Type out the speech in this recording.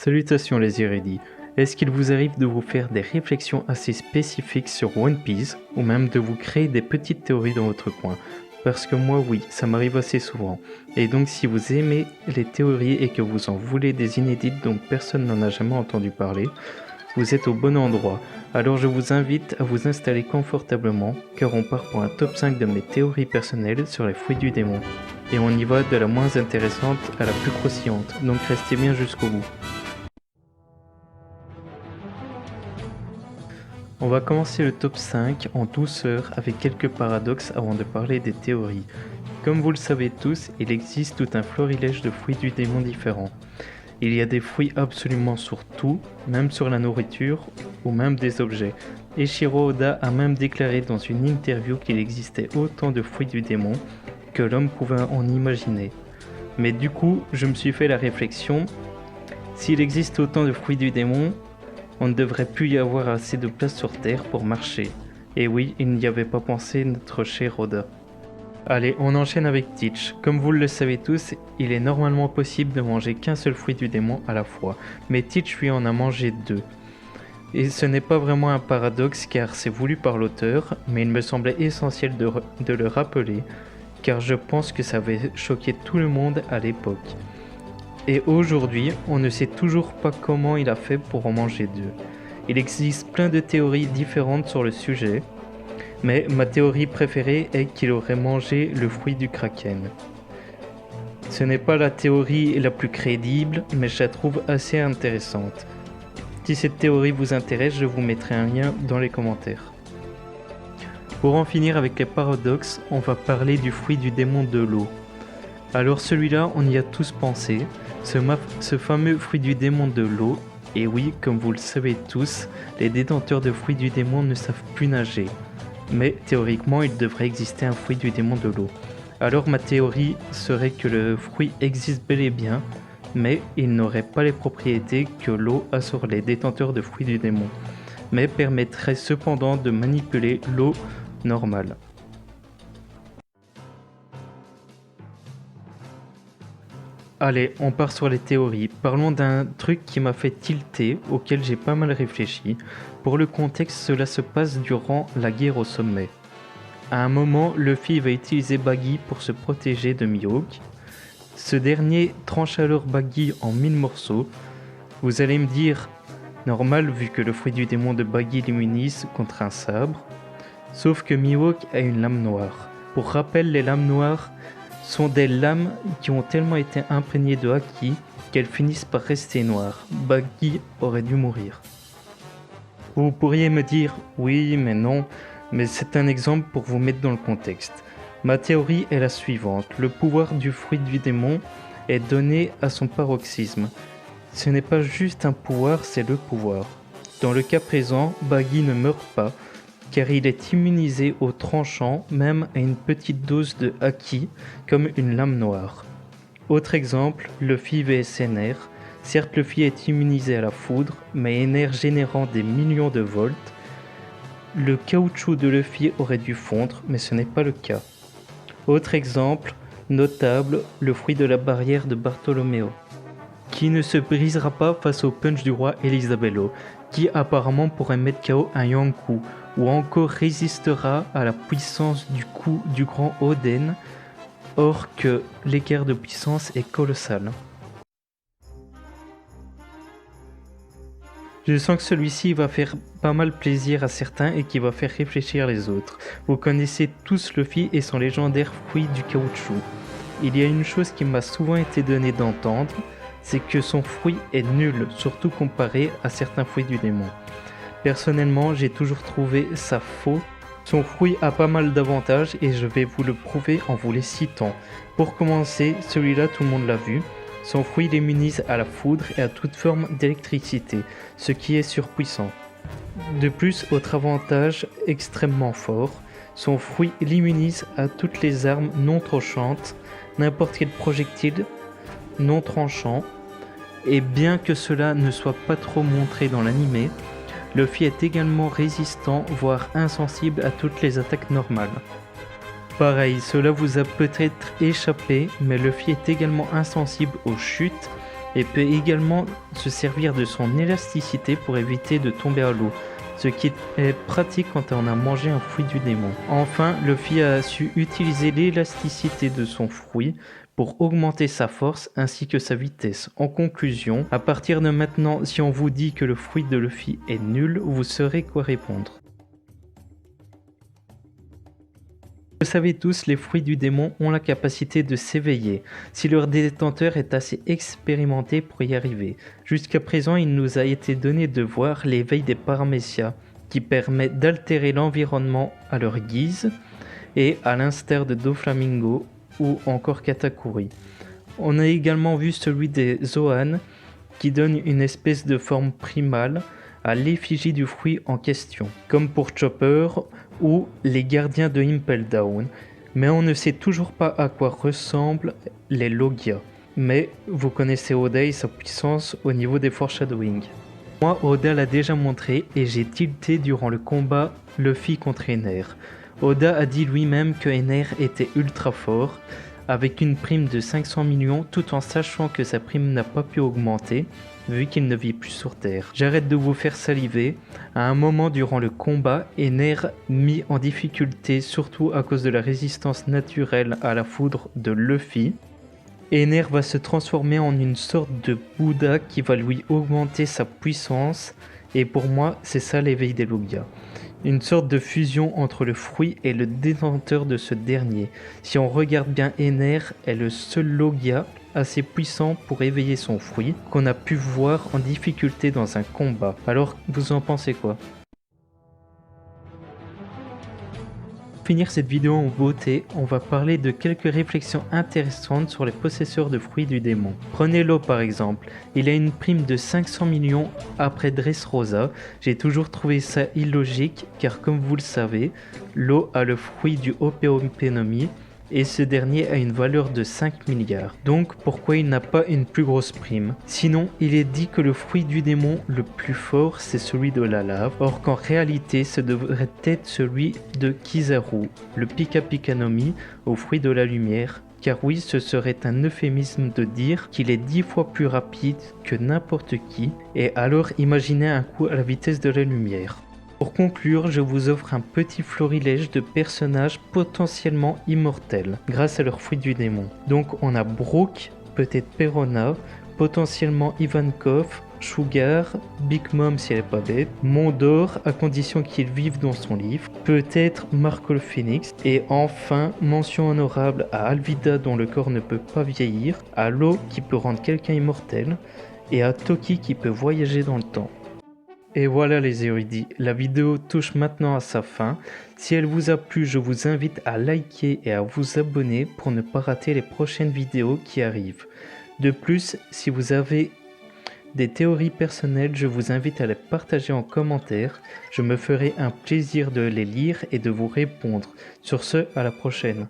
Salutations les érudits. Est-ce qu'il vous arrive de vous faire des réflexions assez spécifiques sur One Piece ou même de vous créer des petites théories dans votre coin? Parce que moi oui, ça m'arrive assez souvent. Et donc si vous aimez les théories et que vous en voulez des inédites dont personne n'en a jamais entendu parler, vous êtes au bon endroit. Alors je vous invite à vous installer confortablement car on part pour un top 5 de mes théories personnelles sur les fruits du démon. Et on y va de la moins intéressante à la plus croustillante, donc restez bien jusqu'au bout. On va commencer le top 5 en douceur avec quelques paradoxes avant de parler des théories. Comme vous le savez tous, il existe tout un florilège de fruits du démon différents. Il y a des fruits absolument sur tout, même sur la nourriture ou même des objets. Eiichiro Oda a même déclaré dans une interview qu'il existait autant de fruits du démon que l'homme pouvait en imaginer. Mais du coup, je me suis fait la réflexion, s'il existe autant de fruits du démon, on ne devrait plus y avoir assez de place sur Terre pour marcher. Et oui, il n'y avait pas pensé notre cher Oda. Allez, on enchaîne avec Teach. Comme vous le savez tous, il est normalement possible de manger qu'un seul fruit du démon à la fois, mais Teach lui en a mangé deux. Et ce n'est pas vraiment un paradoxe car c'est voulu par l'auteur, mais il me semblait essentiel de le rappeler, car je pense que ça avait choqué tout le monde à l'époque. Et aujourd'hui, on ne sait toujours pas comment il a fait pour en manger deux. Il existe plein de théories différentes sur le sujet, mais ma théorie préférée est qu'il aurait mangé le fruit du kraken. Ce n'est pas la théorie la plus crédible, mais je la trouve assez intéressante. Si cette théorie vous intéresse, je vous mettrai un lien dans les commentaires. Pour en finir avec les paradoxes, on va parler du fruit du démon de l'eau. Alors celui-là, on y a tous pensé, ce fameux fruit du démon de l'eau, et oui, comme vous le savez tous, les détenteurs de fruits du démon ne savent plus nager. Mais théoriquement, il devrait exister un fruit du démon de l'eau. Alors ma théorie serait que le fruit existe bel et bien, mais il n'aurait pas les propriétés que l'eau a sur les détenteurs de fruits du démon, mais permettrait cependant de manipuler l'eau normale. Allez, on part sur les théories. Parlons d'un truc qui m'a fait tilter, auquel j'ai pas mal réfléchi. Pour le contexte, cela se passe durant la guerre au sommet. À un moment, Luffy va utiliser Baggy pour se protéger de Mihawk. Ce dernier tranche alors Baggy en 1000 morceaux. Vous allez me dire, normal vu que le fruit du démon de Baggy l'immunise contre un sabre. Sauf que Mihawk a une lame noire. Pour rappel, les lames noires sont des lames qui ont tellement été imprégnées de haki qu'elles finissent par rester noires. Baggy aurait dû mourir. Vous pourriez me dire oui mais non, mais c'est un exemple pour vous mettre dans le contexte. Ma théorie est la suivante, le pouvoir du fruit du démon est donné à son paroxysme. Ce n'est pas juste un pouvoir, c'est le pouvoir. Dans le cas présent, Baggy ne meurt pas, car il est immunisé au tranchant, même à une petite dose de haki, comme une lame noire. Autre exemple, Luffy vs Ener. Certes, Luffy est immunisé à la foudre, mais Ener générant des millions de volts. Le caoutchouc de Luffy aurait dû fondre, mais ce n'est pas le cas. Autre exemple, notable, le fruit de la barrière de Bartolomeo, qui ne se brisera pas face au punch du roi Elisabello, qui apparemment pourrait mettre KO un Yonkou, ou encore résistera à la puissance du coup du grand Oden, or que l'écart de puissance est colossal. Je sens que celui-ci va faire pas mal plaisir à certains et qui va faire réfléchir les autres. Vous connaissez tous Luffy et son légendaire fruit du caoutchouc. Il y a une chose qui m'a souvent été donnée d'entendre, c'est que son fruit est nul, surtout comparé à certains fruits du démon. Personnellement, j'ai toujours trouvé ça faux. Son fruit a pas mal d'avantages et je vais vous le prouver en vous les citant. Pour commencer, celui-là tout le monde l'a vu. Son fruit l'immunise à la foudre et à toute forme d'électricité, ce qui est surpuissant. De plus, autre avantage extrêmement fort, son fruit l'immunise à toutes les armes non tranchantes, n'importe quel projectile non tranchant. Et bien que cela ne soit pas trop montré dans l'anime, Luffy est également résistant, voire insensible à toutes les attaques normales. Pareil, cela vous a peut-être échappé, mais Luffy est également insensible aux chutes et peut également se servir de son élasticité pour éviter de tomber à l'eau, ce qui est pratique quand on a mangé un fruit du démon. Enfin, Luffy a su utiliser l'élasticité de son fruit pour augmenter sa force ainsi que sa vitesse. En conclusion, à partir de maintenant, si on vous dit que le fruit de Luffy est nul, vous saurez quoi répondre. Vous le savez tous, les fruits du démon ont la capacité de s'éveiller, si leur détenteur est assez expérimenté pour y arriver. Jusqu'à présent, il nous a été donné de voir l'éveil des paramécias, qui permet d'altérer l'environnement à leur guise, et à l'instar de Doflamingo ou encore Katakuri. On a également vu celui des Zoan, qui donne une espèce de forme primale à l'effigie du fruit en question, comme pour Chopper ou les gardiens de Impel Down, mais on ne sait toujours pas à quoi ressemblent les Logia. Mais vous connaissez Oda et sa puissance au niveau des foreshadowing. Moi, Oda l'a déjà montré et j'ai tilté durant le combat Luffy contre Ener. Oda a dit lui-même que Ener était ultra fort, avec une prime de 500 millions tout en sachant que sa prime n'a pas pu augmenter vu qu'il ne vit plus sur Terre. J'arrête de vous faire saliver. À un moment durant le combat, Ener mis en difficulté surtout à cause de la résistance naturelle à la foudre de Luffy. Ener va se transformer en une sorte de Bouddha qui va lui augmenter sa puissance et pour moi c'est ça l'éveil des Logia. Une sorte de fusion entre le fruit et le détenteur de ce dernier. Si on regarde bien, Ener est le seul Logia assez puissant pour éveiller son fruit qu'on a pu voir en difficulté dans un combat. Alors vous en pensez quoi ? Pour finir cette vidéo en beauté, on va parler de quelques réflexions intéressantes sur les possesseurs de fruits du démon. Prenez Law par exemple, il a une prime de 500 millions après Dressrosa. J'ai toujours trouvé ça illogique car comme vous le savez, Law a le fruit du Hopeompenomi et ce dernier a une valeur de 5 milliards. Donc pourquoi il n'a pas une plus grosse prime? Sinon, il est dit que le fruit du démon le plus fort c'est celui de la lave, or qu'en réalité ce devrait être celui de Kizaru, le Pika Pika no Mi au fruit de la lumière. Car oui, ce serait un euphémisme de dire qu'il est 10 fois plus rapide que n'importe qui, et alors imaginez un coup à la vitesse de la lumière. Pour conclure, je vous offre un petit florilège de personnages potentiellement immortels grâce à leur fruit du démon. Donc on a Brook, peut-être Perona, potentiellement Ivankov, Sugar, Big Mom si elle est pas bête, Mondor à condition qu'il vive dans son livre, peut-être Marco le Phoenix, et enfin mention honorable à Alvida dont le corps ne peut pas vieillir, à Law qui peut rendre quelqu'un immortel, et à Toki qui peut voyager dans le temps. Et voilà les érudits, la vidéo touche maintenant à sa fin. Si elle vous a plu, je vous invite à liker et à vous abonner pour ne pas rater les prochaines vidéos qui arrivent. De plus, si vous avez des théories personnelles, je vous invite à les partager en commentaire. Je me ferai un plaisir de les lire et de vous répondre. Sur ce, à la prochaine.